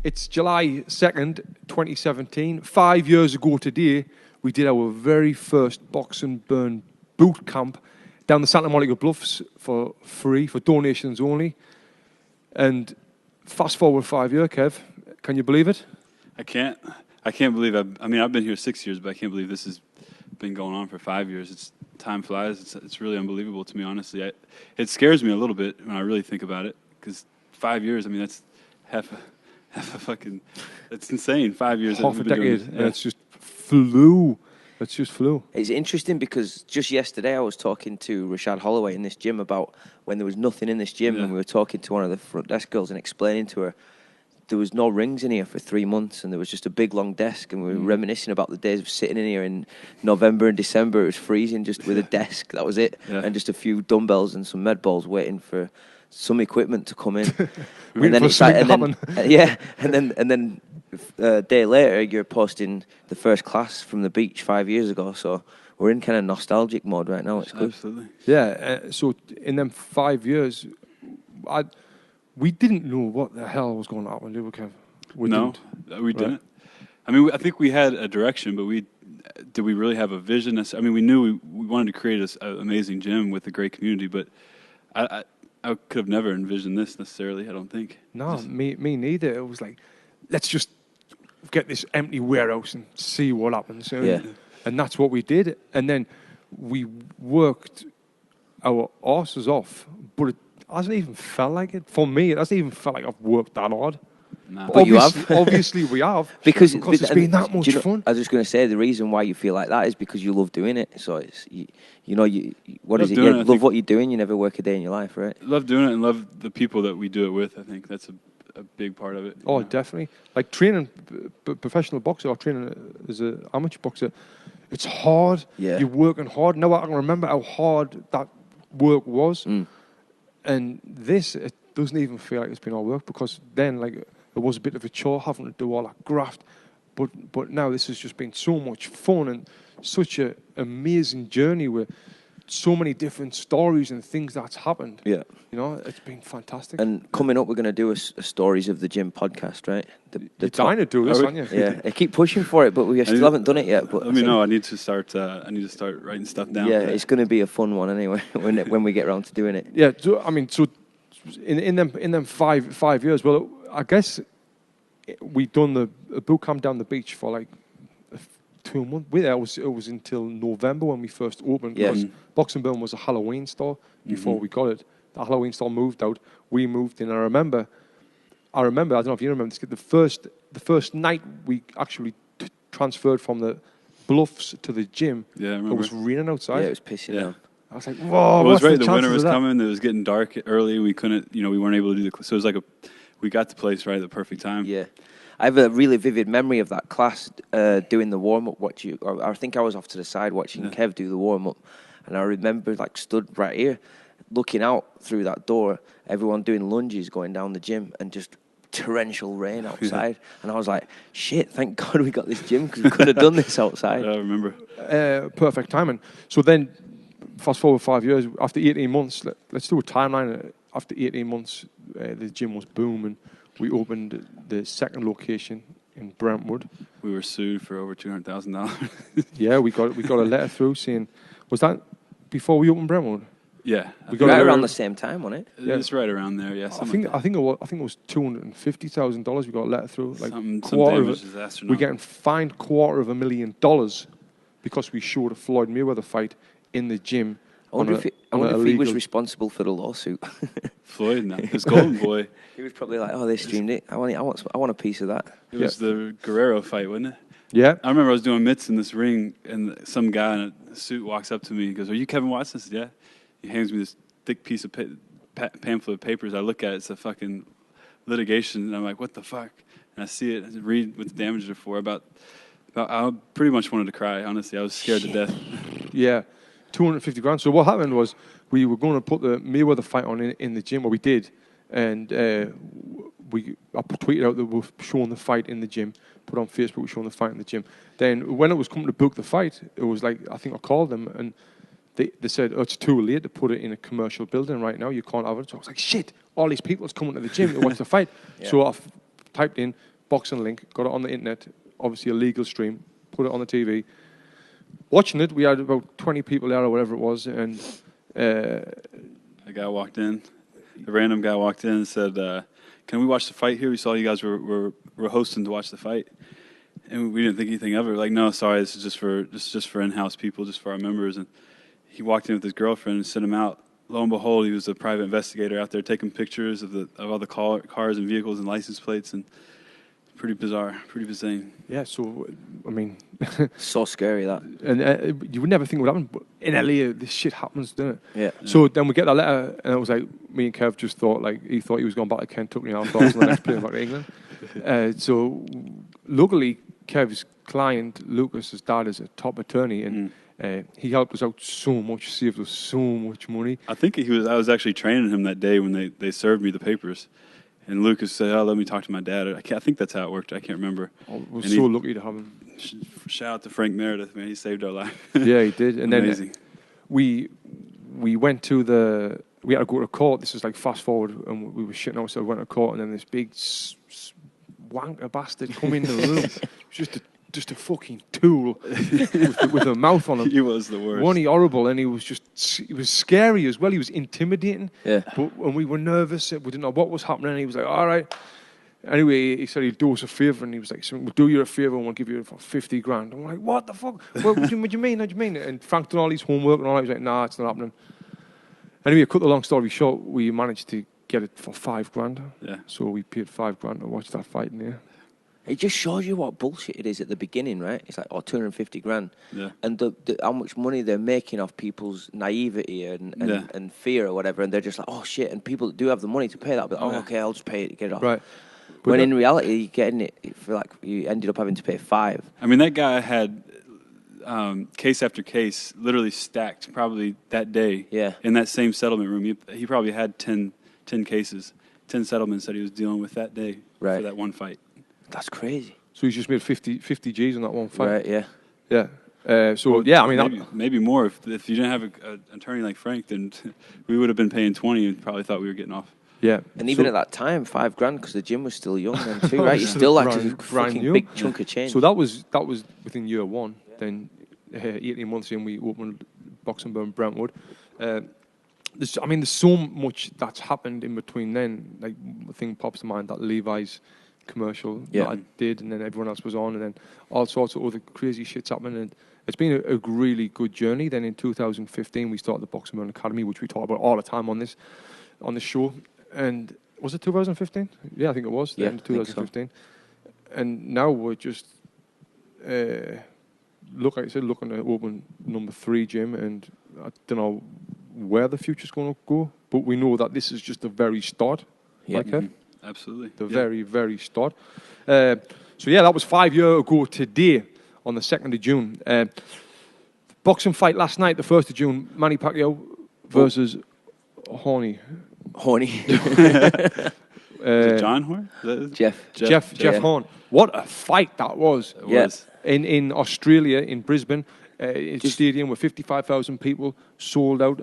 It's July 2nd, 2017. 5 years ago today, we did our very first Box and Burn boot camp down the Santa Monica Bluffs for free, for donations only. And fast forward 5 years, Kev, can you believe it? I can't believe I've been here 6 years, but I can't believe this has been going on for 5 years. Time flies. It's really unbelievable to me, honestly. It scares me a little bit when I really think about it, because 5 years, that's half a fucking, that's insane. 5 years. Half a decade, and it's just flew. It's just flew. It's interesting because just yesterday I was talking to Rashad Holloway in this gym about when there was nothing in this gym, and we were talking to one of the front desk girls and explaining to her there was no rings in here for 3 months, and there was just a big long desk, and we were reminiscing about the days of sitting in here in November and December. It was freezing, just with a desk, that was it, and just a few dumbbells and some med balls waiting for some equipment to come in. And then and then a day later you're posting the first class from the beach 5 years ago, so we're in kind of nostalgic mode right now. It's good. Absolutely. Yeah, so in them 5 years, we didn't know what the hell was going to happen, did we, Kev? We didn't. I think we had a direction, but did we really have a vision? We knew we wanted to create an amazing gym with a great community, but I could have never envisioned this necessarily, I don't think. No, me neither. It was like, let's just get this empty warehouse and see what happens. And that's what we did. And then we worked our asses off, but it hasn't even felt like it. For me, it hasn't even felt like I've worked that hard. Nah. But you have. Obviously we have. because it's been that much fun. I was just going to say, the reason why you feel like that is because you love doing it. So it's, you love what you're doing. You never work a day in your life, right? Love doing it and love the people that we do it with. I think that's a big part of it. Oh, definitely. Like training professional boxer or training as an amateur boxer, it's hard. Yeah. You're working hard. Now I can remember how hard that work was. And this, it doesn't even feel like it's been all work, because then it was a bit of a chore having to do all that graft. But now this has just been so much fun and such an amazing journey with so many different stories and things that's happened. Yeah. It's been fantastic. And coming up, we're going to do a Stories of the Gym podcast, right? You're trying to do this, aren't you? Yeah. I keep pushing for it, but we still haven't done it yet. But let me know. I need to start writing stuff down. Yeah, it's going to be a fun one anyway when we get around to doing it. Yeah. So in them 5 years, well, I guess we done the boot camp down the beach for like 2 months. It was until November when we first opened, because Box and Burn was a Halloween store before we got it. The Halloween store moved out. We moved in. I remember. I don't know if you remember this. The first night we actually transferred from the Bluffs to the gym. Yeah, I remember. It was raining outside. Yeah, it was pissing down. I was like, whoa! It was right. The winter was coming. coming. It was getting dark early. We couldn't. We weren't able to do the. So it was like we got the place right at the perfect time. Yeah. I have a really vivid memory of that class doing the warm-up. I think I was off to the side watching Kev do the warm-up, and I remember stood right here, looking out through that door, everyone doing lunges going down the gym, and just torrential rain outside. And I was like, shit, thank God we got this gym, because we could have done this outside. I remember. Perfect timing. So then, fast forward 5 years, after 18 months, let's do a timeline. After 18 months, the gym was booming. We opened the second location in Brentwood. We were sued for over $200,000. Yeah, we got a letter through saying, was that before we opened Brentwood? Yeah, we got right around the same time, wasn't it? Yeah, it's right around there. Yeah, I think it was $250,000. We got a letter through, like some quarter damage is astronomical. We're getting fined $250,000 because we showed a Floyd Mayweather fight in the gym. I wonder if he was responsible for the lawsuit. Floyd, no, his golden boy. He was probably like, "Oh, they streamed it. I want a piece of that." It was the Guerrero fight, wasn't it? Yeah. I remember I was doing mitts in this ring, and some guy in a suit walks up to me and goes, "Are you Kevan Watson?" I said, "Yeah." He hands me this thick piece of pamphlet of papers. I look at it. It's a fucking litigation, and I'm like, "What the fuck?" And I see it. I read what the damages are for. I pretty much wanted to cry. Honestly, I was scared to death. Yeah. $250,000. So what happened was we were going to put the Mayweather fight on in the gym, or we did, and I tweeted out that we're showing the fight in the gym. Put on Facebook, we're showing the fight in the gym. Then when it was coming to book the fight, it was like, I think I called them and they said, "Oh, it's too late to put it in a commercial building right now. You can't have it." So I was like, "Shit! All these people is coming to the gym to watch the fight." Yeah. So I typed in boxing link, got it on the internet, obviously a legal stream, put it on the TV. Watching it, we had about 20 people there or whatever it was, and a guy walked in. A random guy walked in and said, "Can we watch the fight here? We saw you guys were hosting to watch the fight." And we didn't think anything of it. We're like, no, sorry, this is just for in-house people, just for our members. And he walked in with his girlfriend and sent him out. Lo and behold, he was a private investigator out there taking pictures of all the cars and vehicles and license plates, and pretty bizarre, pretty insane. Yeah, so I mean, So scary that. and you would never think it would happen, but in LA, this shit happens, doesn't it? Yeah. So then we get that letter, and it was like me and Kev just thought he thought he was going back to Kentucky, and I thought he was the next plane back to England. So luckily, Kev's client Lucas's dad is a top attorney, and he helped us out so much, saved us so much money. I think I was actually training him that day when they served me the papers. And Lucas said, "Oh, let me talk to my dad." I think that's how it worked. I can't remember. We're so lucky to have him. Shout out to Frank Meredith, man. He saved our life. Yeah, he did. And Amazing. then we went to we had to go to court. This was like fast forward, and we were shitting ourselves. We went to court, and then this big wanker bastard come in the room. Just a fucking tool with a mouth on him. He was the worst. Wasn't he horrible? And he was scary as well. He was intimidating. Yeah. And we were nervous. We didn't know what was happening. And he was like, all right. Anyway, he said he'd do us a favour. And he was like, we'll do you a favour and we'll give you 50 grand. I'm like, what the fuck? What do you mean? What do you mean? And Frank done all his homework and all that. He was like, nah, it's not happening. Anyway, cut the long story short, we managed to get it for 5 grand. Yeah. So we paid 5 grand to watch that fight in there. It just shows you what bullshit it is at the beginning, right? It's like, 250 grand. Yeah. And how much money they're making off people's naivety and fear or whatever. And they're just like, oh, shit. And people do have the money to pay that. But, okay, I'll just pay it to get it off. Right. When in reality, you're getting it for like, you ended up having to pay 5. I mean, that guy had case after case literally stacked probably that day. Yeah. In that same settlement room. He probably had 10 cases, 10 settlements that he was dealing with that day for that one fight. That's crazy. So he's just made 50 G's on that one fight. Right, yeah. Yeah. I mean... Maybe more. If you didn't have an attorney like Frank, then we would have been paying 20 and probably thought we were getting off. Yeah. And even at that time, 5 grand, because the gym was still young then too, right? You still had a fucking big chunk of change. So that was within year one. Yeah. Then 18 months in, we opened Boxing Burn Brentwood. There's so much that's happened in between then. Like, the thing pops to mind, that Levi's commercial that I did, and then everyone else was on, and then all sorts of other crazy shit's happening, and it's been a really good journey. Then in 2015 we started the Boxing Burn Academy, which we talk about all the time on this show. And was it 2015? Yeah, I think it was. The end of 2015. So. And now we're just looking to open number 3 gym, and I don't know where the future's going to go, but we know that this is just the very start. Yeah. Absolutely. The very, very start. So that was 5 years ago today, on the 2nd of June. Boxing fight last night, the 1st of June, Manny Pacquiao versus Horny. Is it John Horn? Jeff Horn. What a fight that was. It was. In Australia, in Brisbane, stadium with 55,000 people, sold out.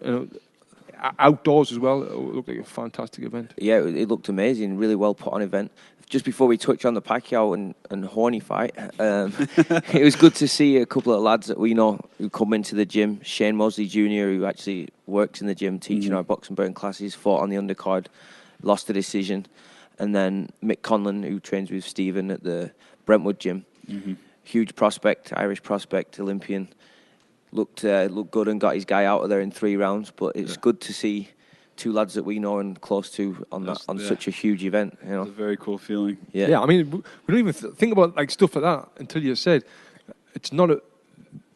Outdoors as well. It looked like a fantastic event. Yeah, it looked amazing. Really well put on event. Just before we touch on the Pacquiao and Horny fight, it was good to see a couple of lads that we know who come into the gym. Shane Mosley Jr., who actually works in the gym teaching our Boxing Burn classes, fought on the undercard, lost the decision. And then Mick Conlon, who trains with Stephen at the Brentwood gym. Mm-hmm. Huge prospect, Irish prospect, Olympian. Looked good and got his guy out of there in 3 rounds. But it's good to see 2 lads that we know and close to on such a huge event. You know, it's a very cool feeling. Yeah. I mean, we don't even think about like stuff like that until you said it's not a.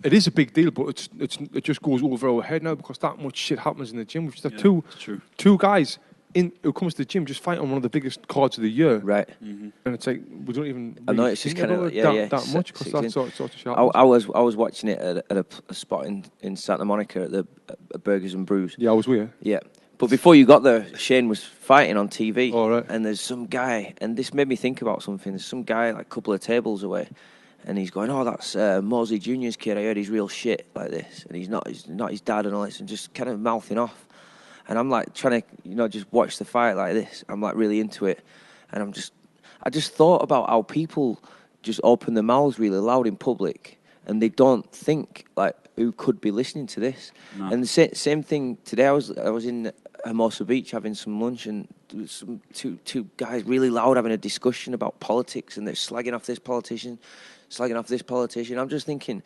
It is a big deal, but it just goes over our head now because that much shit happens in the gym. We've just had two guys who comes to the gym just fight on one of the biggest cards of the year, right? Mm-hmm. And it's like we don't even. I know it's just kind of that much because that's sort of shit. I was watching it at a spot in Santa Monica at the Burgers and Brews. Yeah, I was with you. Yeah. But before you got there, Shane was fighting on TV. Oh, right. And there's some guy, and this made me think about something. There's some guy like a couple of tables away, and he's going, "Oh, that's Mosley Jr.'s kid. I heard he's real shit like this, and he's not his dad and all this," and just kind of mouthing off. And I'm like trying to, just watch the fight like this. I'm like really into it, and I just thought about how people just open their mouths really loud in public, and they don't think like who could be listening to this. No. And the same thing today. I was in Hermosa Beach having some lunch, and there was some two guys really loud having a discussion about politics, and they're slagging off this politician, slagging off this politician. I'm just thinking,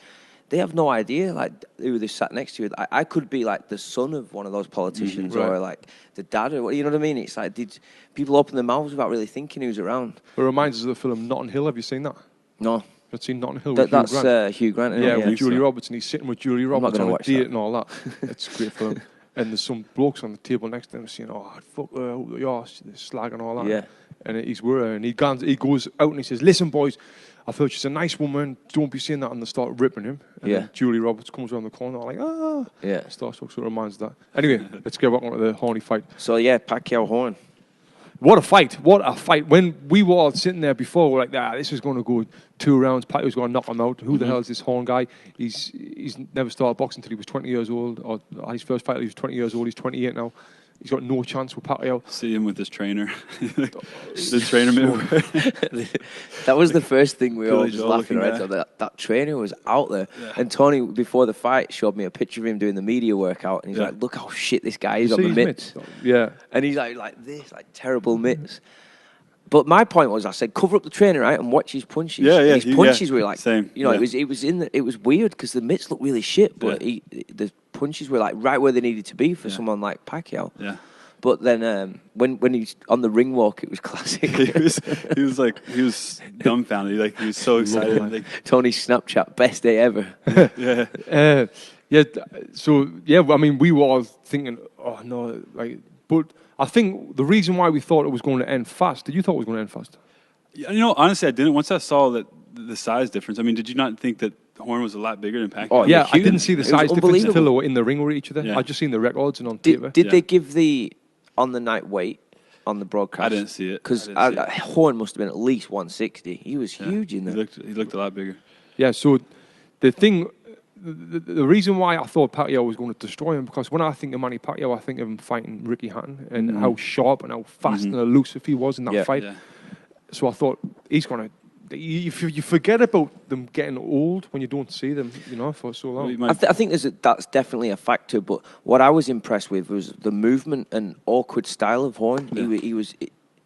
they have no idea like who they sat next to. I could be like the son of one of those politicians, Right. or like the dad, or you know what I mean. It's like, did people open their mouths without really thinking who's around? It reminds us of the film Notting Hill. Have you seen that? No. You've seen Notting Hill That's with Hugh Grant? Hugh Grant. Isn't Yeah, it? with Julie so. Roberts, and he's sitting with Julie not Roberts gonna on a watch date that. and all that. It's a great film. And there's some blokes on the table next to him saying, "Oh, fuck her, who they are, slag and all that." Yeah. And he's with her, and he goes out and he says, "Listen, boys, I thought she's a nice woman. Don't be saying that." And they start ripping him. And Yeah. then Julie Roberts comes around the corner like, "Ah." Yeah. Starstruck, so it reminds that. Anyway, let's get back onto the horny fight. So yeah, Pacquiao Horn. What a fight! What a fight! When we were all sitting there before, we're like, this is going to go 2 rounds. Pacquiao's going to knock him out. Who the hell is this Horn guy? He's never started boxing until he was 20 years old. Or his first fight, he was 20 years old. He's 28 now. He's got no chance with Pacquiao. See him with his trainer. The trainer move. That was the first thing we were all Billy just Joel laughing looking at. That trainer was out there. Yeah. And Tony, before the fight, showed me a picture of him doing the media workout. And he's Yeah. like, look how shit this guy is You on see the his mitts. Yeah. And he's like this, like terrible mitts. But my point was, I said, cover up the trainer, right, and watch his punches. Yeah, yeah, And his punches were like, same, you know, yeah. it was weird because the mitts looked really shit, but the punches were like right where they needed to be for someone like Pacquiao. Yeah. But then when he's on the ring walk, it was classic. he was dumbfounded. He was so excited. Like, Tony's Snapchat, best day ever. yeah. So I mean, we were all thinking, oh no, like, but I think the reason why we thought it was going to end fast. Did you thought it was going to end fast? You know, honestly, I didn't. Once I saw that the size difference, I mean, did you not think that Horn was a lot bigger than Pacquiao? Oh, Yeah, I huge. didn't see the It was size difference unbelievable. until they were in the ring with each other. Yeah. I just seen the records and on paper. Did Yeah. they give the on the night weight on the broadcast? I didn't see it. Because I didn't see it. Horn must have been at least 160. He was Yeah. huge in there. He looked a lot bigger. Yeah, so the reason why I thought Pacquiao was going to destroy him, because when I think of Manny Pacquiao, I think of him fighting Ricky Hatton and how sharp and how fast and elusive he was in that Yeah. fight. Yeah. So I thought he's going to... You forget about them getting old when you don't see them, for so long. Well, you I, might- I think that's definitely a factor. But what I was impressed with was the movement and awkward style of Horn. Yeah. He was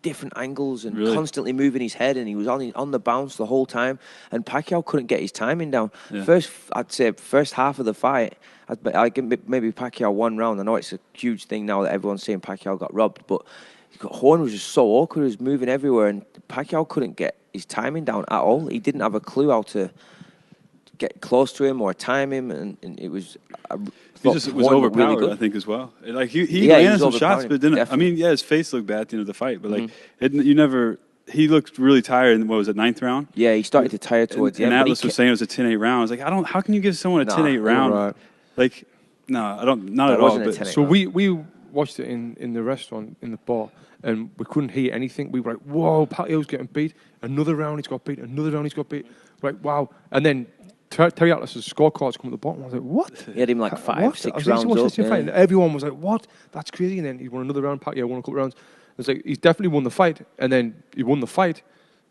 different angles and Really? constantly moving his head, and he was on the bounce the whole time. And Pacquiao couldn't get his timing down. Yeah. I'd say first half of the fight, I'd give maybe Pacquiao 1 round. I know it's a huge thing now that everyone's saying Pacquiao got robbed, but Horn was just so awkward. He was moving everywhere, and Pacquiao couldn't get his timing down at all. He didn't have a clue how to get close to him or time him, and it was... He just was Horn looked overpowered, really good. I think as well. Like he Yeah, he landed was some shots, overpowering, but didn't. definitely. I mean, yeah, his face looked bad at the end of the fight, but you never. He looked really tired in what was it, 9th round? Yeah, he started to tire towards the And end. but he Atlas was kept- saying it was a 10-8 round. I was like, how can you give someone a Nah, 10-8 round? right. Like, no, I don't. Not That at all. wasn't a But 10-8 So round. we watched it in the restaurant, in the bar, and we couldn't hear anything. We were like, whoa, Pacquiao's getting beat. Another round he's got beat. Another round he's got beat. We're like, wow. And then Terry Atlas's scorecards come at the bottom. I was like, what? He had him like What? 5, 6 I was rounds watching up. this fight, and everyone was like, what? That's crazy. And then he won another round. Pacquiao won a couple of rounds. It's like, he's definitely won the fight. And then he won the fight.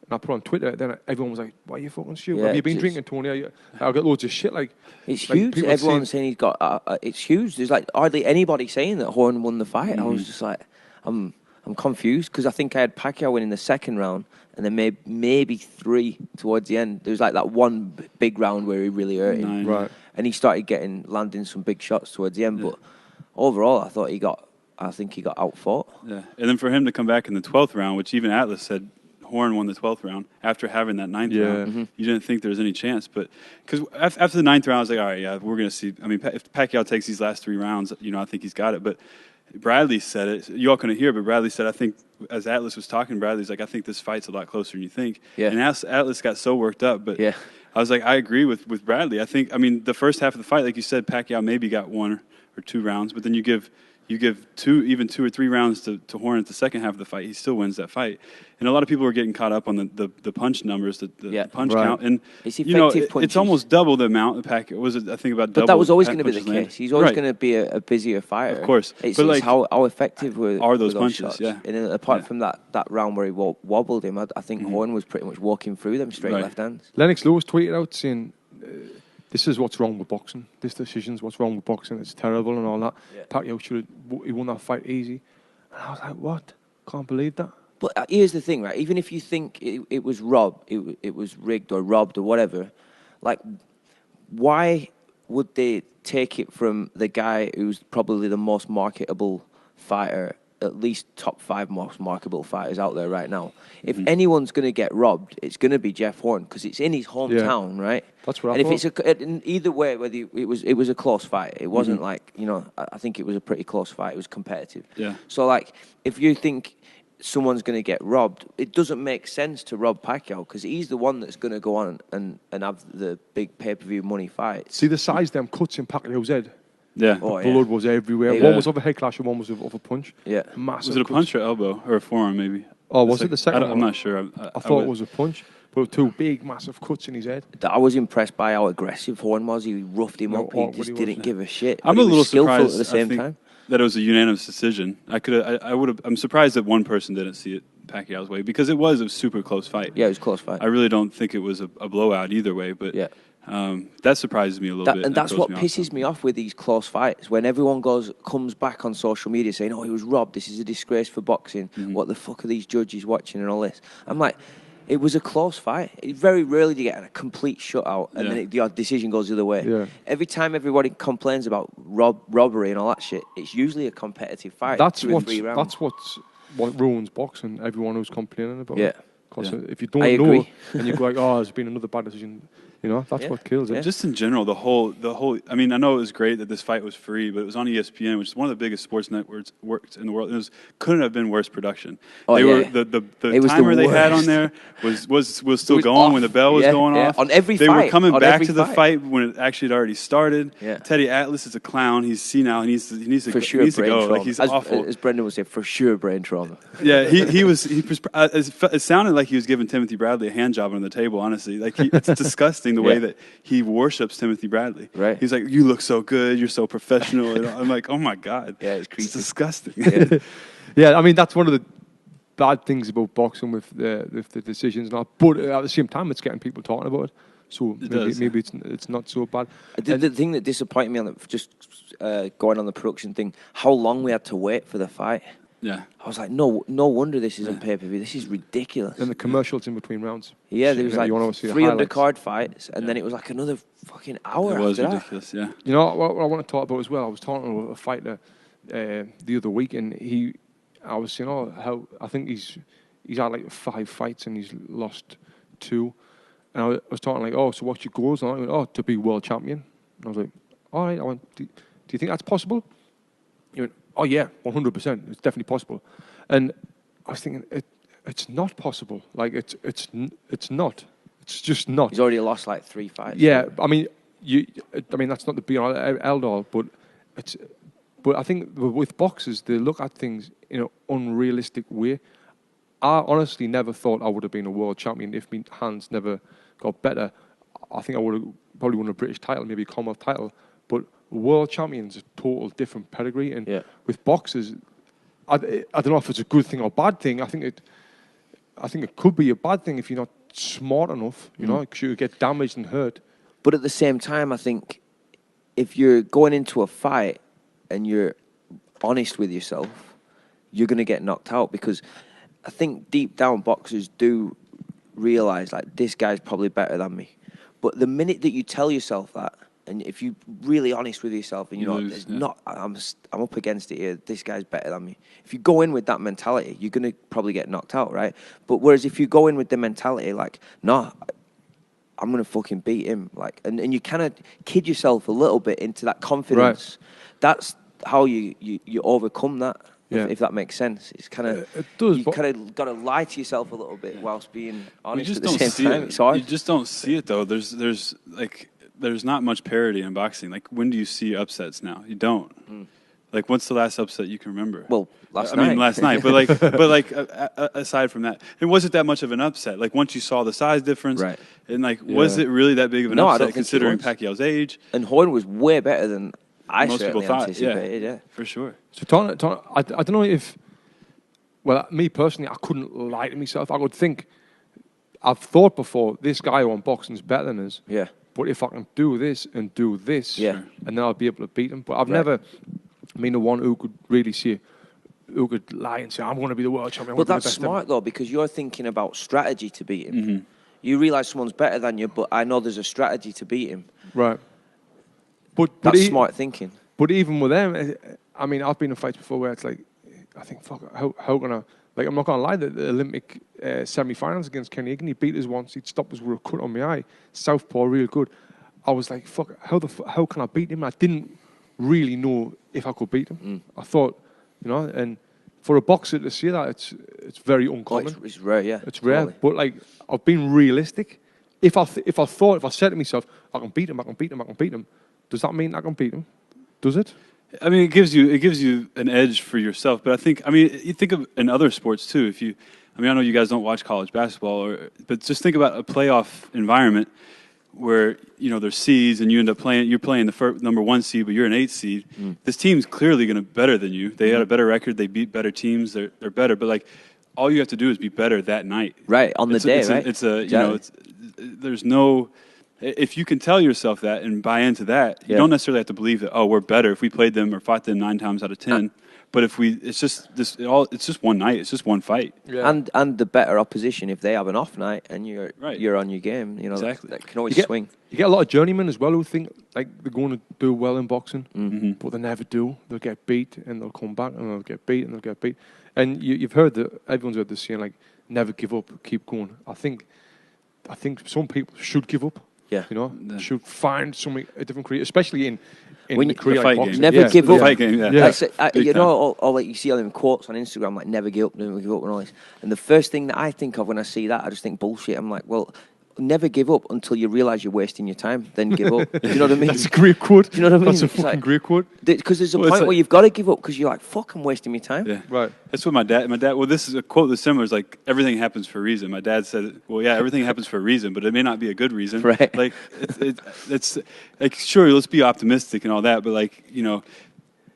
And I put on Twitter, then everyone was like, why are you fucking stupid? Yeah, Have you been it's- drinking, Tony? I got loads of shit. Like, It's like, huge. people Everyone's saying- saying he's got... it's huge. There's like hardly anybody saying that Horn won the fight. I was just like... I'm confused because I think I had Pacquiao winning the second round and then maybe 3 towards the end. There was like that one big round where he really hurt him. 9. right. And he started landing some big shots towards the end. Yeah. But overall, I think he got outfought. Yeah, and then for him to come back in the 12th round, which even Atlas said Horn won the 12th round after having that 9th Yeah. round. You didn't think there was any chance, but because after the 9th round, I was like, all right, yeah, we're going to see. I mean, if Pacquiao takes these last 3 rounds, I think he's got it. But Bradley said it. You all couldn't hear, but Bradley said, I think, as Atlas was talking, Bradley's like, I think this fight's a lot closer than you think. Yeah. And Atlas got so worked up, but Yeah. I was like, I agree with Bradley. I mean, the first half of the fight, like you said, Pacquiao maybe got 1 or 2 rounds, but then you give You give even 2 or 3 rounds to Horn at the second half of the fight, he still wins that fight. And a lot of people are getting caught up on the punch numbers, the punch count, and it's effective punches. It's almost double the amount. Was it? I think about double. But that was always going to be the case. He's always right. going to be a busier fighter. Of course, it's like, how effective are those punches? Shots. Yeah. And apart from that round where he wobbled him, I think Horn was pretty much walking through them straight left hands. Lennox Lewis tweeted out saying, "This is what's wrong with boxing. This decision's what's wrong with boxing. It's terrible and all that. Yeah. Pacquiao he won that fight easy." And I was like, "What? Can't believe that." But here's the thing, right? Even if you think it was it was rigged or robbed or whatever, like, why would they take it from the guy who's probably the most marketable fighter, at least top 5 most marketable fighters out there right now? If anyone's going to get robbed, it's going to be Jeff Horn, because it's in his hometown, right? That's what I thought. If it's either way, whether it was a close fight. It wasn't like, I think it was a pretty close fight. It was competitive. Yeah. So, like, if you think someone's going to get robbed, it doesn't make sense to rob Pacquiao, because he's the one that's going to go on and have the big pay-per-view money fights. See the size of them cuts in Pacquiao's head? Yeah. Blood was everywhere. Yeah. One was of a head clash and one was of a punch. Yeah. Massive Was it a punch or elbow or a forearm maybe? Oh, was it the second one? I'm not sure. I thought it was a punch, but 2 big, massive cuts in his head. I was impressed by how aggressive Horn was. He roughed him up. He just didn't give a shit. I'm a little surprised at the same time that it was a unanimous decision. I'm surprised that one person didn't see it Pacquiao's way, because it was a super close fight. Yeah, it was a close fight. I really don't think it was a blowout either way, but that surprises me a little bit. And that's what pisses me off with these close fights, when everyone comes back on social media saying, "Oh, he was robbed. This is a disgrace for boxing. What the fuck are these judges watching and all this?" I'm like, it was a close fight. Very rarely do you get a complete shutout and then the decision goes the other way. Yeah. Every time everybody complains about robbery and all that shit, it's usually a competitive fight. That's what ruins boxing. Everyone who's complaining about it. Because if you don't know and you go like, "Oh, there's been another bad decision," that's what kills it. Just in general, the whole. I mean, I know it was great that this fight was free, but it was on ESPN, which is one of the biggest sports networks in the world. Couldn't have been worse production. The timer they had on there was still going off when the bell was going off. On every they fight. Were coming back to the fight when it actually had already started. Yeah. Teddy Atlas is a clown. He's senile. He needs to for sure to go. Trauma. Like, he's awful. As Brendan would say, for sure brain trauma. Yeah, it sounded like he was giving Timothy Bradley a hand job on the table. Honestly, like it's disgusting the way that he worships Timothy Bradley. Right. He's like, "You look so good. You're so professional." And I'm like, "Oh my god." Yeah, it's disgusting. Yeah, I mean that's one of the bad things about boxing with the decisions and all. But at the same time, it's getting people talking about it. So maybe it's not so bad. The thing that disappointed me on just going on the production thing, how long we had to wait for the fight. Yeah. I was like, no wonder this isn't pay-per-view. This is ridiculous. And the commercials in between rounds. Yeah, there was like 3 undercard fights, and then it was like another fucking hour after that. It was ridiculous, yeah. You know what I want to talk about as well? I was talking to a fighter the other week, and I was saying, how I think he's had like 5 fights and he's lost 2. And I was talking like, so what's your goals? And I went, to be world champion. And I was like, all right. I went, do you think that's possible? He went, oh yeah, 100%. It's definitely possible. And I was thinking, it's not possible. Like it's not. It's just not. He's already lost like 3 fights. Yeah, I mean, that's not the be all end all, but I think with boxers they look at things in an unrealistic way. I honestly never thought I would have been a world champion if my hands never got better. I think I would have probably won a British title, maybe a Commonwealth title, but world champion's a total different pedigree. And with boxers, I don't know if it's a good thing or bad thing. I think it could be a bad thing if you're not smart enough, because you get damaged and hurt. But at the same time, I think if you're going into a fight and you're honest with yourself, you're going to get knocked out, because I think deep down boxers do realise, like, this guy's probably better than me. But the minute that you tell yourself that, and if you're really honest with yourself and I'm up against it here, this guy's better than me. If you go in with that mentality, you're going to probably get knocked out, right? But whereas if you go in with the mentality like, no, I'm going to fucking beat him, like, and you kind of kid yourself a little bit into that confidence. Right. That's how you overcome that. Yeah. If that makes sense. It's kind of, it does, you kind of got to lie to yourself a little bit whilst being honest at the same time. It's hard. You just don't see it though. There's not much parity in boxing. Like, when do you see upsets now? You don't. Like, what's the last upset you can remember? Well, last I mean, last night. But aside from that, it wasn't that much of an upset. Like, once you saw the size difference, Right. and was it really that big of an No, I upset don't think it considering was. Pacquiao's age? And Hoyne was way better than I Most people certainly thought. anticipated. Yeah. For sure. So, I don't know if, well, me personally, I couldn't lie to myself. I would think, I've thought before, this guy on boxing's better than us. Yeah. But if I can do this and do this, Yeah. and then I'll be able to beat him. But I've Right. never been the one who could really see, who could lie and say, I'm going to be the world champion. But that's smart, though, because you're thinking about strategy to beat him. Mm-hmm. You realise someone's better than you, but I know there's a strategy to beat him. Right. But That's smart thinking. But even with them, I mean, I've been in fights before where it's like, I think, fuck, how can I, like, I'm not going to lie, the Olympic semi-finals against Kenny Higgin, he beat us once, he'd stopped us with a cut on my eye, southpaw, real good. I was like, fuck, how can I beat him? I didn't really know if I could beat him. I thought, and for a boxer to see that, it's very uncommon. It's rare, yeah. It's rare, Totally. but like, I've been realistic. If I said to myself, I can beat him, does that mean I can beat him? Does it? I mean, it gives you an edge for yourself. But I think, you think of in other sports too. I know you guys don't watch college basketball, but just think about a playoff environment where there's seeds and you end up playing. You're playing the number 1 seed, but you're an 8 seed. This team's clearly going to be better than you. They had a better record. They beat better teams. They're better. But like, all you have to do is be better that night. Right on the day, right? There's no. If you can tell yourself that and buy into that, you don't necessarily have to believe that. Oh, we're better if we played them or fought them 9 times out of 10. But if it's just one night. It's just one fight. Yeah. And the better opposition if they have an off night and you're on your game. Exactly. That can always swing. You get a lot of journeymen as well who think like they're going to do well in boxing, but they never do. They'll get beat and they'll come back and they'll get beat and they'll get beat. And you've heard everyone's heard this saying like, never give up, keep going. I think some people should give up. Yeah. Should find a different career, especially in When the career the like fight boxing. game. Never give The up. fight game, yeah. Yeah. Or like you see all them quotes on Instagram, like never give up and all this. And the first thing that I think of when I see that, I just think bullshit. I'm like, well, never give up until you realise you're wasting your time. Then give up. Do you know what I mean? That's a great quote. Do you know what I mean? That's a It's fucking like- great quote. Because there's a Well, it's point like- where you've got to give up because you're like, fuck, I'm wasting my time. Yeah. Right. That's what my dad, well, this is a quote that's similar. It's like, everything happens for a reason. My dad said, well, yeah, everything happens for a reason, but it may not be a good reason. Right. Like, it's like, sure, let's be optimistic and all that, but like,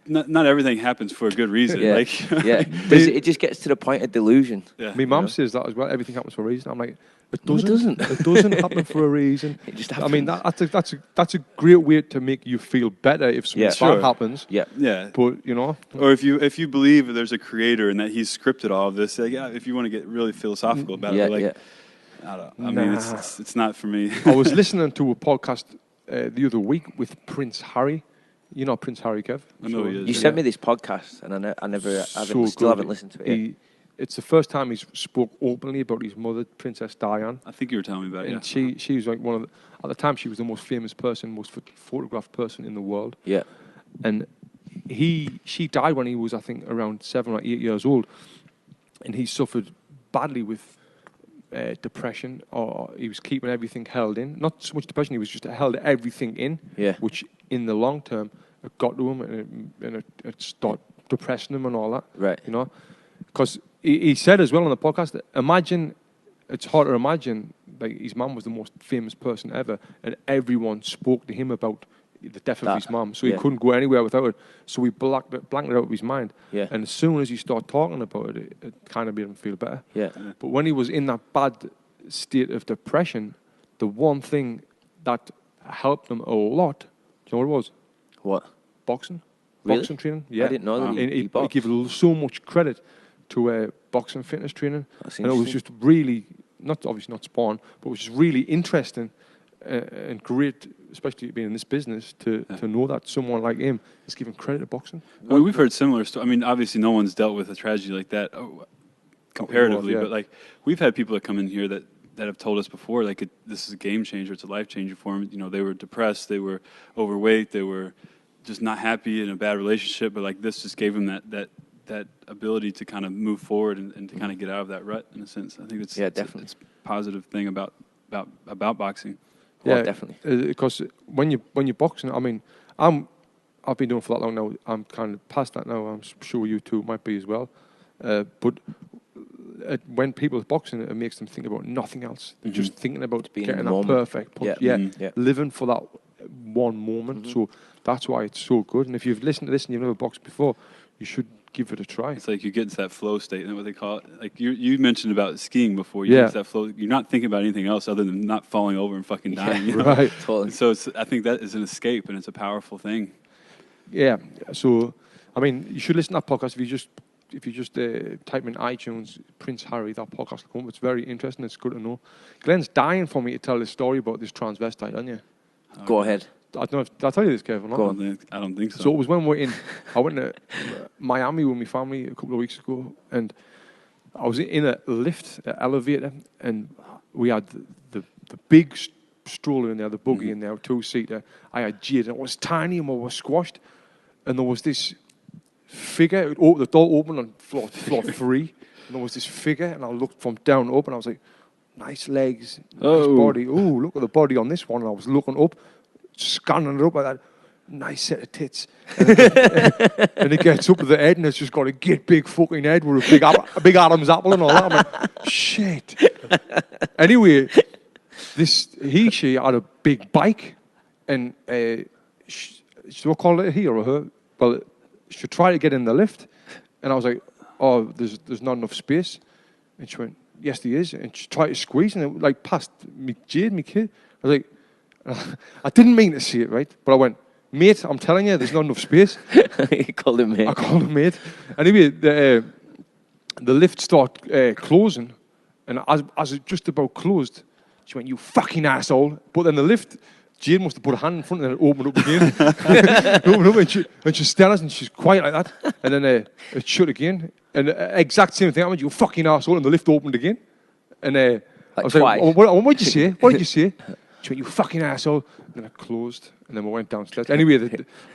not everything happens for a good reason. Yeah. Like, Yeah. It just gets to the point of delusion. yeah. My mum says that as well. Everything happens for a reason. I'm like, it No, it doesn't. doesn't. It doesn't happen for a reason. It just I mean, happens. that's a great way to make you feel better if something Yeah. bad Sure. happens. Yeah. Yeah. But Or if you believe there's a creator and that he's scripted all of this, like, yeah, if you want to get really philosophical about Yeah, it, like, yeah. I don't know. I mean, Nah. it's not for me. I was listening to a podcast the other week with Prince Harry. You know Prince Harry, Kev? I know he is. You sent me this podcast, and still haven't listened to it. Yet. It's the first time he's spoke openly about his mother, Princess Diane. I think you were telling me about it. And Yeah. she was like at the time she was the most famous person, most photographed person in the world. Yeah. And she died when he was, I think, around 7 or 8 years old, and he suffered badly with depression, or he was keeping everything held in. Not so much depression; he was just held everything in. Yeah. Which, in the long term, it got to him, and it started depressing him and all that. Right. Because he said as well on the podcast that it's hard to imagine, like his mum was the most famous person ever, and everyone spoke to him about the death of his mum, so he couldn't go anywhere without it. So he blanked it out of his mind. Yeah. And as soon as he started talking about it, it kind of made him feel better. Yeah. But when he was in that bad state of depression, the one thing that helped him a lot, do you know what it was? What? Boxing. Really? Boxing training. Yeah. I didn't know that And he he boxed. gave so much credit to boxing fitness training. That's And it was interesting. just really, obviously not spawn, but it was just really interesting and great, especially being in this business, to know that someone like him is giving credit to boxing. Well, we've heard similar stories. I mean, obviously, no one's dealt with a tragedy like that comparatively, yeah. but like we've had people that come in here that have told us before, like this is a game changer. It's a life changer for them. They were depressed, they were overweight, they were just not happy in a bad relationship, but like this just gave them that ability to kind of move forward and to kind of get out of that rut in a sense. I think it's definitely. it's a positive thing about boxing. Yeah, definitely. Because when you're boxing, I mean, I'm I've been doing for that long now. I'm kind of past that now. I'm sure you two might be as well. But when people are boxing, it makes them think about nothing else. They're just thinking about getting that perfect punch. Living for that one moment. So that's why it's so good. And if you've listened to this and you've never boxed before, you should give it a try. It's like you get into that flow state, isn't that what they call it? Like you mentioned about skiing before. You get into that flow. You're not thinking about anything else other than not falling over and fucking dying. You know? Right. Totally. So I think that is an escape, and it's a powerful thing. Yeah. So, I mean, you should listen to that podcast. If you just type in iTunes, Prince Harry, that podcast will come up. It's very interesting. It's good to know. Glenn's dying for me to tell this story about this transvestite, aren't you? Go ahead. I don't know if, did I tell you this, Kevan? I don't think so. So it was when I went to Miami with my family a couple of weeks ago, and I was in a lift, an elevator, and we had the big stroller in there, the buggy in there, 2-seater. I had Jade, and it was tiny and we were squashed, and there was this figure. The door opened on floor 3, and there was this figure, and I looked from down up, and I was like, nice legs, nice body. Oh, look at the body on this one. And I was looking up, scanning it up like that. Nice set of tits. And it gets up to the head, and it's just got a big fucking head with a big Adam's apple and all that. I'm like, shit. Anyway, she had a big bike, and do I call it a he or a her? Well, she tried to get in the lift, and I was like, oh, there's not enough space. And she went, yes, there is. And she tried to squeeze, and it like past me, Jade, me kid. I was like, I didn't mean to say it, right? But I went, mate, I'm telling you, there's not enough space. You called him mate. I called him mate. Anyway, the lift started closing, and as it just about closed, she went, you fucking asshole. But then the lift, Jane must have put a hand in front and it opened up again. Opened up, and she stared at us, and she's quiet like that. And then it shut again. And exact same thing happened, you fucking asshole, and the lift opened again. And I was twice. like, what did you say? What did you say? She went, you fucking asshole. And then it closed, and then we went downstairs. Anyway,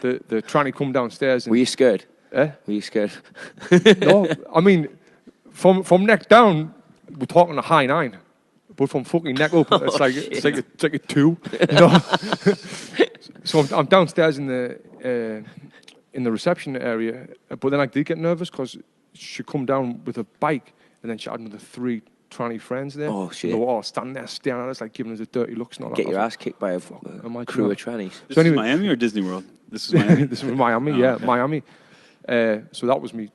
the trying to come downstairs. And, were you scared? Eh? Were you scared? No, I mean, from neck down, we're talking a high 9. But from fucking neck up, it's like a 2. You know? So I'm downstairs in the reception area, but then I did get nervous because she come down with a bike, and then she had another 3 tranny friends there. Oh shit! They were all standing there staring at us, like giving us the dirty looks and all that. Get your ass kicked by a crew of trannies. This is Miami or Disney World? This is Miami. This was Miami, okay. Miami. So that was me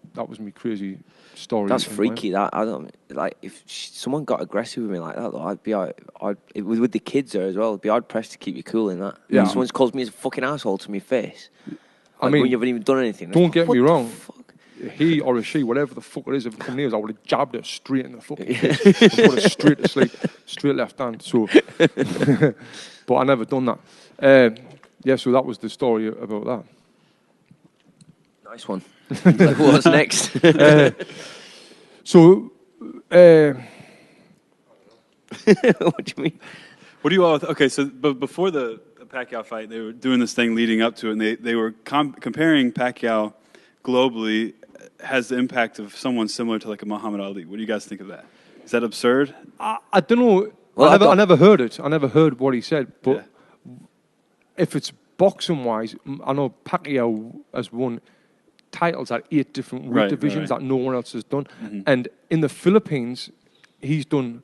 crazy story. That's freaky. That I don't like. If someone got aggressive with me like that, though, I'd be with the kids there as well. I'd be hard pressed to keep you cool in that. Yeah. If someone's called me as a fucking asshole to my face. I mean, when you haven't even done anything. Don't get me wrong. He or a she, whatever the fuck it is, if it come near us, I would have jabbed her straight in the fucking face. Put her straight to sleep, straight left hand. So, but I never done that. So that was the story about that. Nice one. What's next? What do you mean? What do you all? Okay, so but before the Pacquiao fight, they were doing this thing leading up to it, and they were comparing Pacquiao globally has the impact of someone similar to like a Muhammad Ali. What do you guys think of that? Is that absurd? I don't know. Well, I never heard it. I never heard what he said. But if it's boxing wise, I know Pacquiao has won titles at 8 different weight divisions that no one else has done. Mm-hmm. And in the Philippines, he's done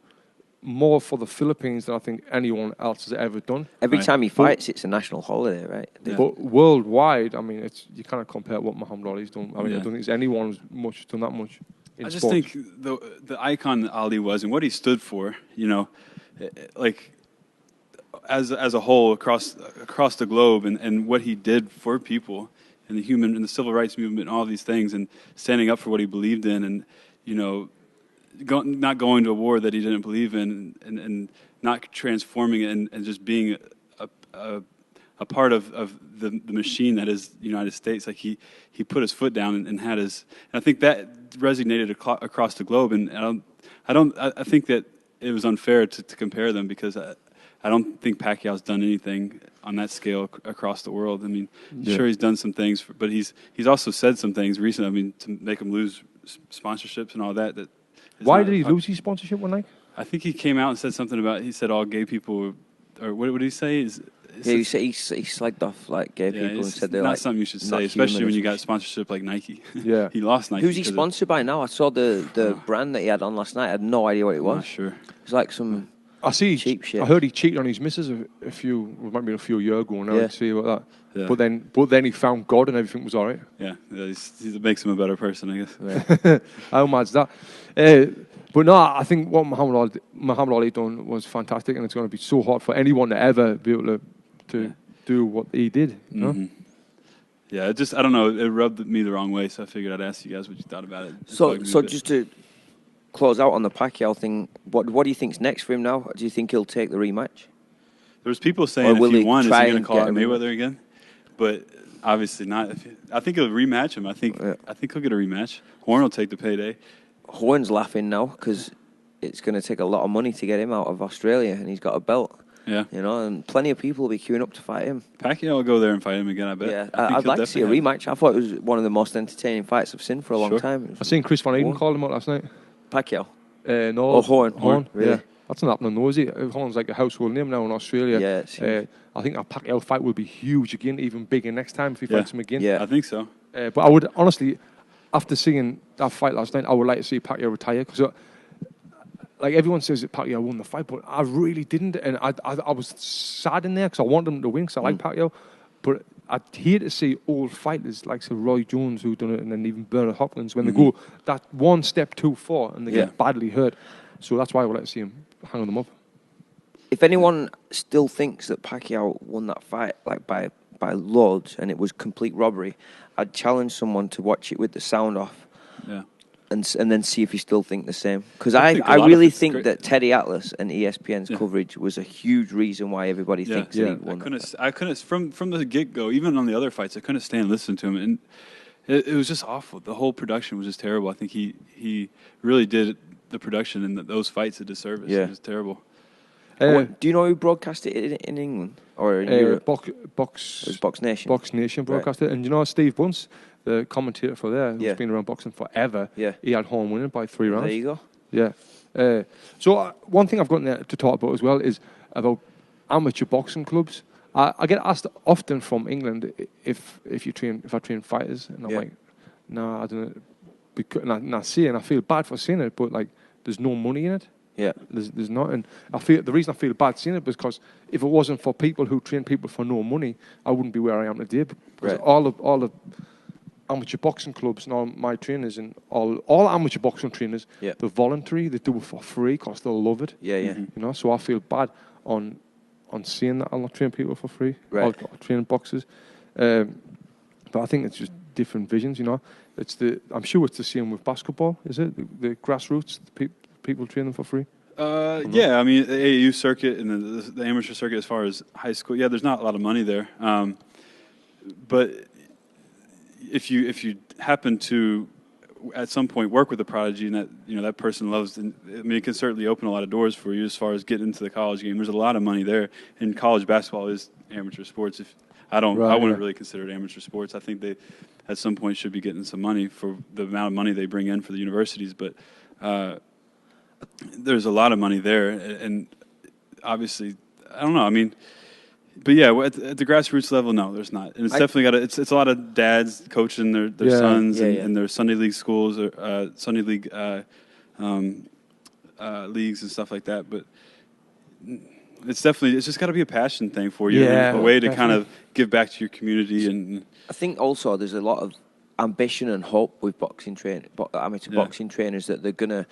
more for the Philippines than I think anyone else has ever done. Every time he fights, it's a national holiday, right? Yeah. But worldwide, I mean, you can't compare what Muhammad Ali's done. I mean, I don't think there's anyone who's done that much in I just sports. think the icon that Ali was and what he stood for, you know, like as a whole across the globe, and what he did for people and the civil rights movement and all these things, and standing up for what he believed in, and you know, not going to a war that he didn't believe in, and not transforming it, and just being a part of the machine that is the United States. Like he put his foot down and had his. And I think that resonated across the globe. And I think that it was unfair to compare them, because I don't think Pacquiao's done anything on that scale across the world. I mean, sure, he's done some things, but he's also said some things recently. I mean, to make him lose sponsorships and all that. Why did he lose his sponsorship one night? I think he came out and said something about, he said all gay people, or what did he say? Yeah, he slagged off like gay people and said they're not like something you should not say, especially human when or you got something. sponsorship like Nike. Yeah. He lost Nike. Who's he sponsored by now? I saw the brand that he had on last night. I had no idea what it I'm was. not sure. It's like some I see. cheap shit. I heard he cheated on his missus a few, it might be a few years ago now. Yeah. I'd see about that. Yeah. But then he found God and everything was all right. Yeah, it makes him a better person, I guess. How mad's that? But no, I think what Muhammad Ali done was fantastic, and it's going to be so hard for anyone to ever be able to do what he did. You know? Yeah, I don't know. It rubbed me the wrong way, so I figured I'd ask you guys what you thought about it. So just to close out on the Pacquiao thing, what do you think's next for him now? Do you think he'll take the rematch? There was people saying Or will if he he won, is he try going to and call get out him Mayweather again? But obviously not. I think he'll rematch him. I think he'll get a rematch. Horn will take the payday. Horn's laughing now because it's going to take a lot of money to get him out of Australia, and he's got a belt. Yeah. You know, and plenty of people will be queuing up to fight him. Pacquiao will go there and fight him again, I bet. Yeah, I think I'd he'll like to see a definitely rematch. I thought it was one of the most entertaining fights I've seen for a long time. I seen Chris Van Eden call him out last night. Pacquiao? No. Oh, Horn. Really? Yeah. That's not happening, though, is it? Horn's like a household name now in Australia. Yeah, it seems. I think a Pacquiao fight will be huge again, even bigger next time if he fights him again. Yeah. I think so. But I would, honestly, after seeing that fight last night, I would like to see Pacquiao retire. Because, like, everyone says that Pacquiao won the fight, but I really didn't. And I was sad in there because I wanted him to win because I like Pacquiao. But I'd hate to see old fighters like say Roy Jones who done it, and then even Bernard Hopkins, when they go that one step too far and they get badly hurt. So that's why I would like to see him hang them up. If anyone still thinks that Pacquiao won that fight like by loads and it was complete robbery, I'd challenge someone to watch it with the sound off. Yeah. And then see if you still think the same. Because I I think a lot of really it's think great. that Teddy Atlas and ESPN's coverage was a huge reason why everybody thinks that he won. I couldn't from the get go, even on the other fights, I couldn't stand listening to him, and it was just awful. The whole production was just terrible. I think he really did the production in those fights a disservice. Yeah. It was terrible. Do you know who broadcast it in England or in Europe? It Box was Box Nation. Box Nation broadcast it. And you know Steve Bunce, the commentator for there, who's been around boxing forever, he had Horn winning by 3 rounds. There you go. Yeah. So one thing I've got there to talk about as well is about amateur boxing clubs. I get asked often from England if I train fighters, and I'm like, no, I don't. Because, and I say, and I feel bad for saying it, but like, there's no money in it. Yeah, there's not, and the reason I feel bad saying it is because if it wasn't for people who train people for no money, I wouldn't be where I am today. Because all the amateur boxing clubs and all my trainers and all amateur boxing trainers, they're voluntary. They do it for free because they love it. Yeah. You know, so I feel bad on saying that I'll not train people for free. Right. I'll train boxers, but I think it's just different visions. You know, I'm sure it's the same with basketball. Is it the grassroots? People train them for free? Yeah, I mean, the AAU circuit and the amateur circuit as far as high school, there's not a lot of money there. But if you happen to at some point work with a prodigy and that person loves, it can certainly open a lot of doors for you as far as getting into the college game. There's a lot of money there, and college basketball is amateur sports. I wouldn't really consider it amateur sports. I think they at some point should be getting some money for the amount of money they bring in for the universities, but there's a lot of money there, and obviously, I don't know. I mean, but at the grassroots level, no, there's not, and it's definitely it's a lot of dads coaching their sons and their Sunday league schools or Sunday league leagues and stuff like that. But it's just got to be a passion thing for you, and a way to kind of give back to your community. And I think also there's a lot of ambition and hope with amateur boxing trainers that they're gonna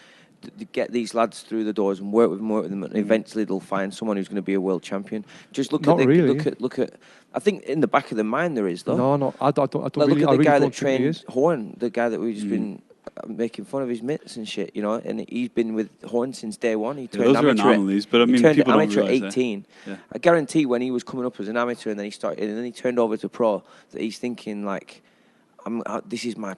get these lads through the doors and work with them, and eventually they'll find someone who's going to be a world champion. Just look at. I think in the back of their mind there is though. No, I don't Look really. at the guy that trained trained Horn, the guy that we've just been making fun of his mitts and shit, you know. And he's been with Horn since day one. He turned those are anomalies, but I mean, he turned people don't amateur at realize 18. that. Yeah. I guarantee when he was coming up as an amateur and then he turned over to pro, that he's thinking like, this is my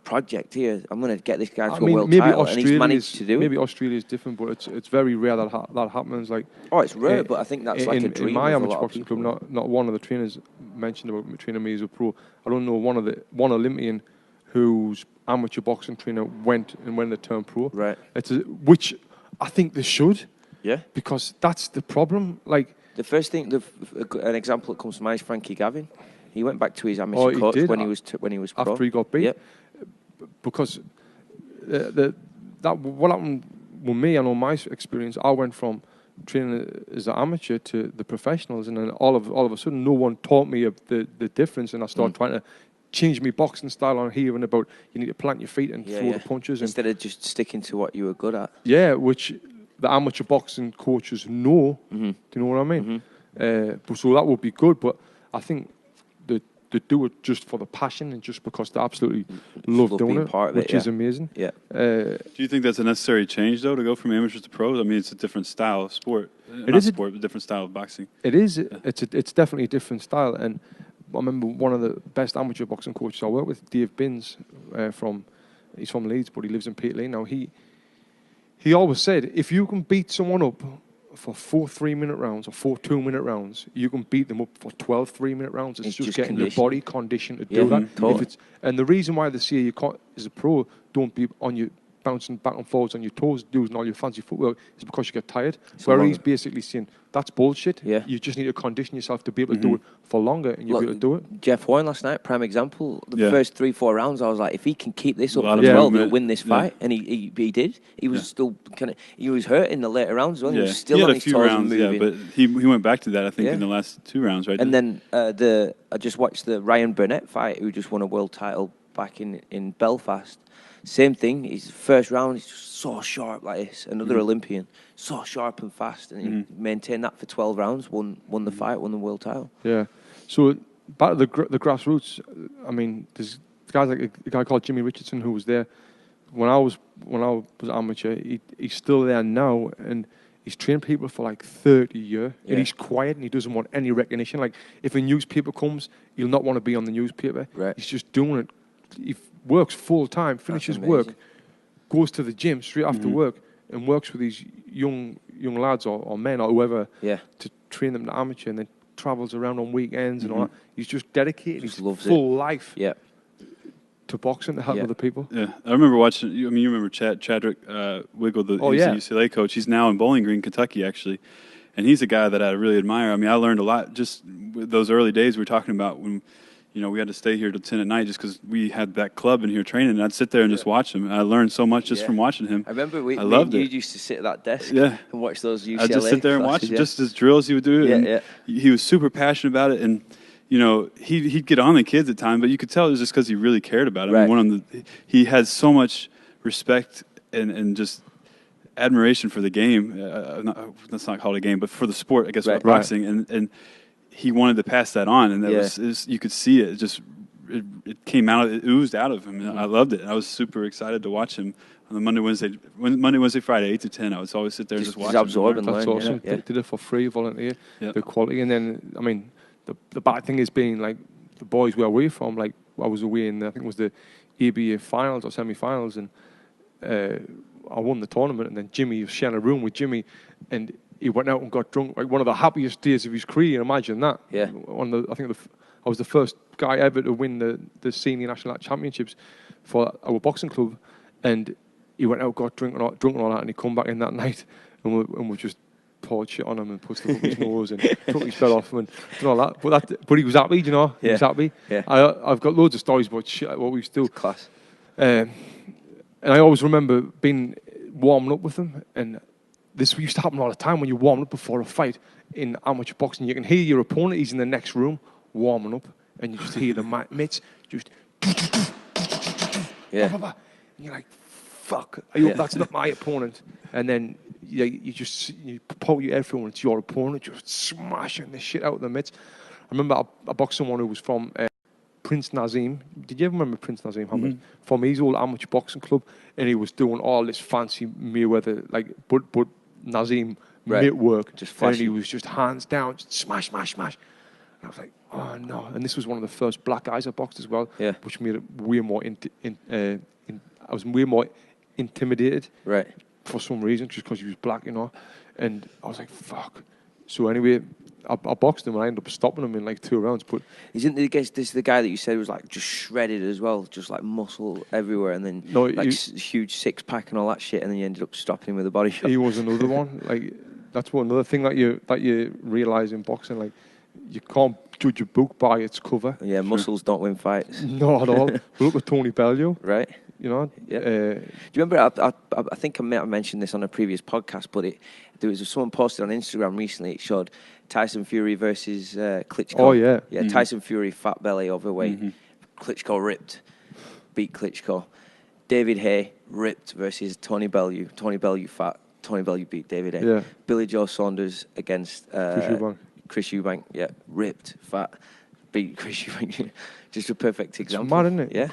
project here. I'm going to get this guy to a world title, and he's managed to do it. Maybe Australia is different, but it's very rare that happens. Like, it's rare, but I think that's like a dream. In my of a amateur lot of boxing people. club, not one of the trainers mentioned about training me as a pro. I don't know one Olympian whose amateur boxing trainer went to turn pro. Right. Which I think they should. Yeah. Because that's the problem. Like, The first thing, an example that comes to mind is Frankie Gavin. He went back to his amateur coach when he was pro. After he got beat. Yep. Because what happened with me, I know my experience, I went from training as an amateur to the professionals, and then all of a sudden no one taught me of the difference, and I started trying to change my boxing style on hearing about you need to plant your feet and throw the punches. Instead of just sticking to what you were good at. Yeah, which the amateur boxing coaches know. Do you know what I mean? So that would be good, but I think they do it just for the passion and just because they absolutely love doing it, part of which is amazing. Yeah. Do you think that's a necessary change, though, to go from amateurs to pros? I mean, it's a different style of sport. Not sport, but a different style of boxing. It is. It's definitely a different style. And I remember one of the best amateur boxing coaches I worked with, Dave Binns, he's from Leeds, but he lives in Peterlee now. He always said, if you can beat someone up for 4 3-minute rounds or 4 2-minute rounds, you can beat them up for 12 3-minute rounds. It's just getting your body conditioned to do that. Totally. And the reason why they say you can't, as a pro, don't be on your bouncing back and forwards on your toes, doing all your fancy footwork, is because you get tired. Where he's basically saying, that's bullshit. Yeah. You just need to condition yourself to be able to do it for longer, and you'll be able to do it. Jeff Hoyne last night, prime example. The first 3-4 rounds, I was like, if he can keep this up for 12, he'll win this fight. And he did. He was still he was hurt in the later rounds as well. He was still had on a his few toes rounds, and moving. but he went back to that, I think, in the last 2 rounds, right? And then I just watched the Ryan Burnett fight, who just won a world title back in Belfast. Same thing. His first round, he's just so sharp like this. Another Olympian, so sharp and fast, and he maintained that for 12 rounds. Won the fight, won the world title. Yeah. So back to the grassroots. I mean, there's guys like a guy called Jimmy Richardson who was there when I was amateur. He's still there now, and he's trained people for like 30 years. And he's quiet and he doesn't want any recognition. Like if a newspaper comes, he'll not want to be on the newspaper. Right. He's just doing it. He works full time, finishes work, goes to the gym straight after work, and works with these young lads or men or whoever to train them to amateur, and then travels around on weekends and all that. He's just dedicated. He's full life to boxing to help other people. Yeah, I remember watching. I mean, you remember Chadwick Wiggle, the UCLA coach. He's now in Bowling Green, Kentucky, actually, and he's a guy that I really admire. I mean, I learned a lot just with those early days we were talking about when. You know, we had to stay here till 10 at night just because we had that club in here training. And I'd sit there and just watch him. And I learned so much just from watching him. I remember you used to sit at that desk and watch those UCLA I'd just sit there and watch him, just his drills he would do. He was super passionate about it. And, you know, he'd get on the kids at times, but you could tell it was just because he really cared about it. Right. I mean, he had so much respect and just admiration for the game. That's not called a game, but for the sport, I guess, boxing. And he wanted to pass that on, and that was you could see it. It came out, it oozed out of him, and I loved it. I was super excited to watch him on the Monday, Wednesday, Friday, 8 to 10. I would always sit there and just watch him. Absorb and That's learn. awesome. They did it for free, volunteer, the quality, and then I mean, the bad thing is being like the boys where we're from. Like I was away in I think it was the ABA finals or semi-finals, and I won the tournament, and then Jimmy was sharing a room with Jimmy, and he went out and got drunk. Like one of the happiest days of his career. Imagine that. Yeah. I was the first guy ever to win the senior national championships for our boxing club, and he went out, got drunk and all that, and he come back in that night, and we just poured shit on him and put stuff up his nose and took his belt off him and did all that. But he was happy, you know. He was happy. Yeah. I've got loads of stories about shit like what we used to do. Class. And I always remember being warming up with him, and this used to happen all the time when you warm up before a fight in amateur boxing. You can hear your opponent; he's in the next room warming up, and you just hear the mitts just. And you're like, "Fuck! I hope that's not my opponent." And then you pull your head through, and it's your opponent just smashing the shit out of the mitts. I remember a boxing one who was from Prince Nazim. Did you ever remember Prince Nazim? From his old amateur boxing club, and he was doing all this fancy Mayweather but Nazim mitt work, just and he was just hands down, just smash. And I was like, oh no! And this was one of the first black guys I boxed as well, which made it way more. I was way more intimidated, right? For some reason, just because he was black, you know. And I was like, fuck. So anyway, I boxed him and I ended up stopping him in like 2 rounds. But isn't this the guy that you said was like just shredded as well, just like muscle everywhere, and then huge 6-pack and all that shit, and then you ended up stopping him with a body shot? He was another one. Like That's one other thing that you realise in boxing. Like, you can't judge a book by its cover. Yeah, muscles don't win fights. Not at all. Look at Tony Bellew. Right. You know. Yeah. Do you remember? I think I may have mentioned this on a previous podcast, but there was someone posted on Instagram recently. It showed Tyson Fury versus Klitschko. Oh yeah. Yeah. Mm-hmm. Tyson Fury, fat belly, overweight. Mm-hmm. Klitschko ripped, beat Klitschko. David Hay ripped versus Tony Bellew. Tony Bellew fat. Tony Bellew beat David Hay. Yeah. Billy Joe Saunders against Chris Eubank. Yeah, ripped, fat, beat Chris Eubank. Just a perfect example. It's mad, isn't it? Yeah.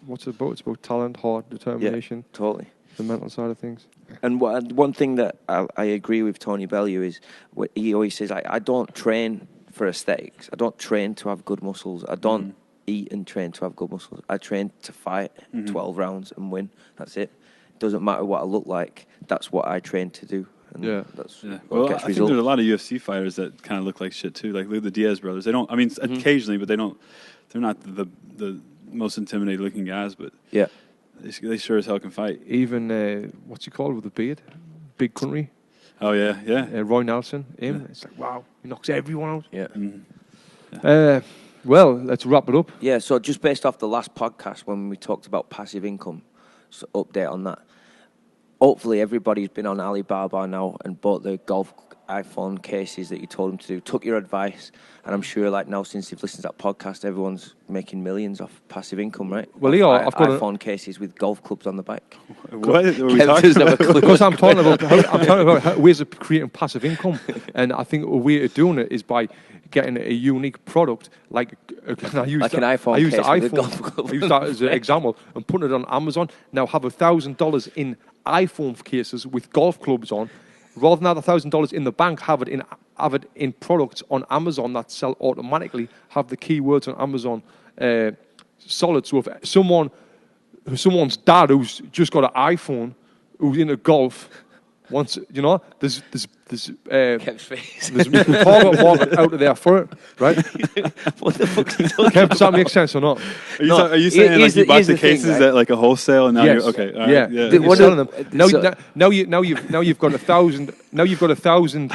What's it about? It's about talent, heart, determination. Yeah, totally. The mental side of things. And one thing that I agree with Tony Bellew is what he always says, I don't train for aesthetics. I don't train to have good muscles. I don't eat and train to have good muscles. I train to fight 12 rounds and win. That's it. Doesn't matter what I look like. That's what I train to do. And Well, I think there's a lot of UFC fighters that kind of look like shit too. Like, look at the Diaz brothers. They don't. I mean, occasionally, but they don't. They're not the most intimidating looking guys, but they sure as hell can fight. Even what's he called with the beard? Big Country. Oh yeah. Roy Nelson. Him. Yeah. It's like, wow, he knocks everyone out. Yeah. Well, let's wrap it up. Yeah. So just based off the last podcast when we talked about passive income, so update on that. Hopefully everybody's been on Alibaba now and bought the golf iPhone cases that you told them to do, took your advice, and I'm sure like now since you've listened to that podcast, everyone's making millions off passive income, right? Well, Leo, I've got iPhone cases with golf clubs on the back. What are we talking about? Because I'm talking about ways of creating passive income, and I think a way of doing it is by getting a unique product, like an iPhone. I use that as an example and putting it on Amazon. Now have $1,000 in iPhone cases with golf clubs on, rather than have $1,000 in the bank, have it in products on Amazon that sell automatically. Have the keywords on Amazon solid. So if someone's dad who's just got an iPhone, who's into golf, wants, you know, there's Kev's face. There's a target market out there for it, right? What the fuck are you talking Kev, about? does that make sense or not? Are you saying like you bought the cases right? at like a wholesale and now Yes. you're okay? All right, Yeah. yeah. You're selling them. Now you've got 1,000. Now you've got 1,000.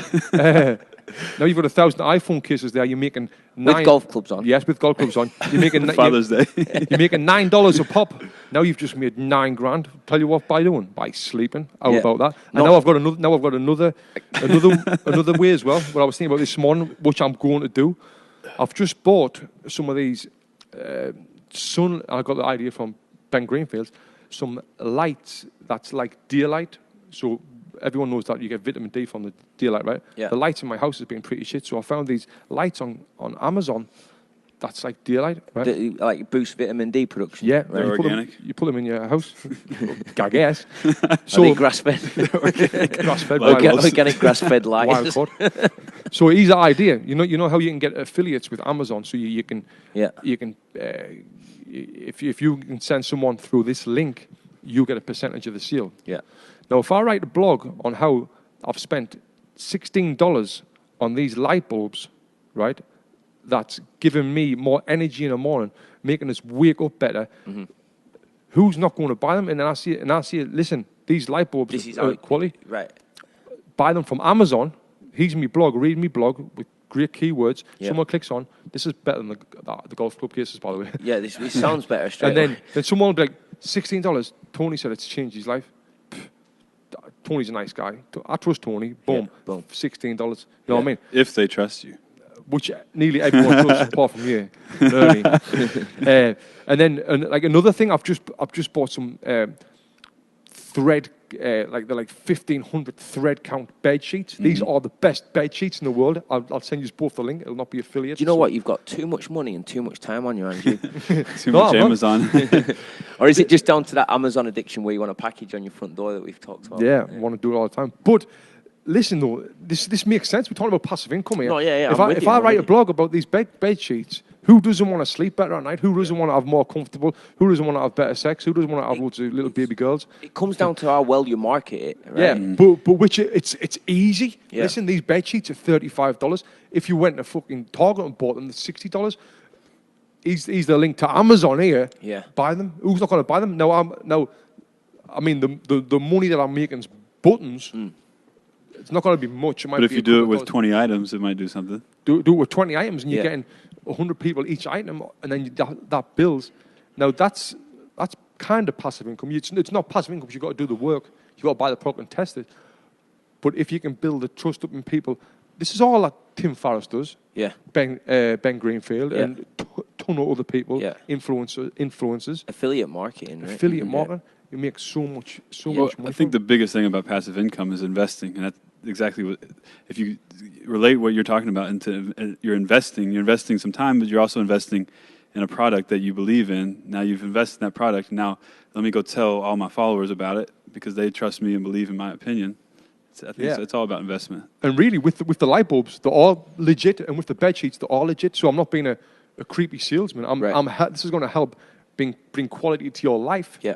Now you've got 1,000 iPhone cases there. You're making with golf clubs on. Yes, with golf clubs on. You're making Father's Day. You're making $9 a pop. Now you've just made $9,000. Tell you what, by sleeping. How about that? And now I've got another way as well. What I was thinking about this morning, which I'm going to do. I've just bought some of these. I got the idea from Ben Greenfield. Some lights that's like daylight. So everyone knows that you get vitamin D from the daylight, right? Yeah. The lights in my house has been pretty shit, so I found these lights on Amazon. That's like daylight, right? Like boost vitamin D production. Yeah, they're organic. You put them in your house. I guess. So, are they grass-fed? Grass-fed. Organic grass-fed lights. Wild caught. So here's the idea. You know how you can get affiliates with Amazon. So you can if you can send someone through this link, you get a percentage of the sale. Yeah. Now, if I write a blog on how I've spent $16 on these light bulbs, right, that's giving me more energy in the morning, making us wake up better, who's not going to buy them? And then I see, listen, these light bulbs are quality. Right. Buy them from Amazon. Here's me blog, read me blog with great keywords. Someone clicks on, this is better than the golf club cases, by the way. Yeah, this sounds better straight And then someone will be like, $16, Tony said it's changed his life. Tony's a nice guy. I trust Tony. Boom. Boom. $16. You know what I mean? If they trust you. Which nearly everyone does, apart from you. You know what I mean? And then, like another thing, I've just bought some thread, like they're like 1,500 thread count bed sheets. These are the best bed sheets in the world. I'll send you both the link. It'll not be affiliate. Do you know what? You've got too much money and too much time on your hands. Too much Amazon. Or is it just down to that Amazon addiction where you want a package on your front door that we've talked about? Yeah, I want to do it all the time. But listen, though, this makes sense. We're talking about passive income here. No, yeah. If I write a blog about these bed sheets, who doesn't want to sleep better at night? Who doesn't want to have more comfortable? Who doesn't want to have better sex? Who doesn't want to have loads of little baby girls? It comes down to how well you market it, right? Yeah, but which it's easy. Yeah. Listen, these bed sheets are $35. If you went to fucking Target and bought them, they're $60. He's the link to Amazon here. Yeah. Buy them. Who's not going to buy them? No, I mean the money that I'm making's buttons. It's not going to be much. It might But if be you a do it couple with of 20 items, it might do something. do it with 20 items, and you're Yeah. getting 100 people each item, and then that builds. Now that's kind of passive income. It's not passive income because you've got to do the work. You've got to buy the product and test it. But if you can build the trust up in people, this is all that Tim Ferriss does. Yeah. Ben Greenfield Yeah. and a ton of other people, Yeah. influencers, Affiliate marketing, right? affiliate Yeah. marketing. You make so much Well, money. I think the biggest thing about passive income is investing, and that's exactly what. If you relate what you're talking about into you're investing some time, but you're also investing in a product that you believe in. Now you've invested in that product. Now let me go tell all my followers about it because they trust me and believe in my opinion. I think it's all about investment. And really, with the light bulbs, they're all legit, and with the bed sheets, they're all legit. So I'm not being a creepy salesman. This is going to help bring quality to your life. Yeah.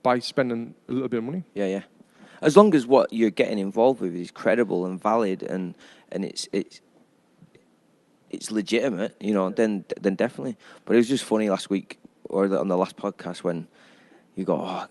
By spending a little bit of money. Yeah, yeah. As long as what you're getting involved with is credible and valid, and it's legitimate, you know, then definitely. But it was just funny last week or on the last podcast when you go,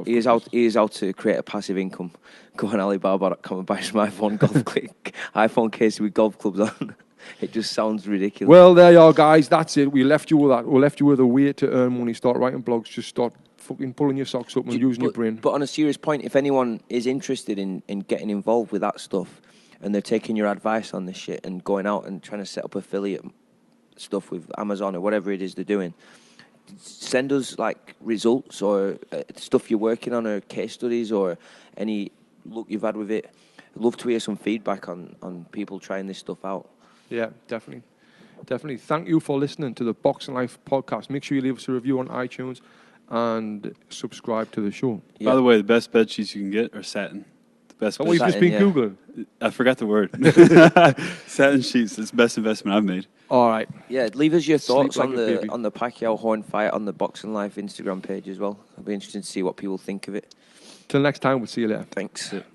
he is out to create a passive income. Go on Alibaba.com and buy some iPhone case with golf clubs on. It just sounds ridiculous. Well, there you are, guys. That's it. We left you with that. We left you with a way to earn money. Start writing blogs. Just start fucking pulling your socks up and using your brain. But on a serious point, if anyone is interested in getting involved with that stuff and they're taking your advice on this shit and going out and trying to set up affiliate stuff with Amazon or whatever it is they're doing, send us like results or stuff you're working on or case studies or any look you've had with it. I'd love to hear some feedback on people trying this stuff out. Yeah, definitely. Definitely. Thank you for listening to the Boxing Life podcast. Make sure you leave us a review on iTunes and subscribe to the show. Yeah. By the way, the best bed sheets you can get are satin. The best. Oh, you've just been Googling. I forgot the word. Satin sheets. It's the best investment I've made. All right. Yeah, leave us your thoughts Sleep on like a baby. the Pacquiao Horn fight on the Boxing Life Instagram page as well. I'll be interested to see what people think of it. Till next time, we'll see you later. Thanks. That's it.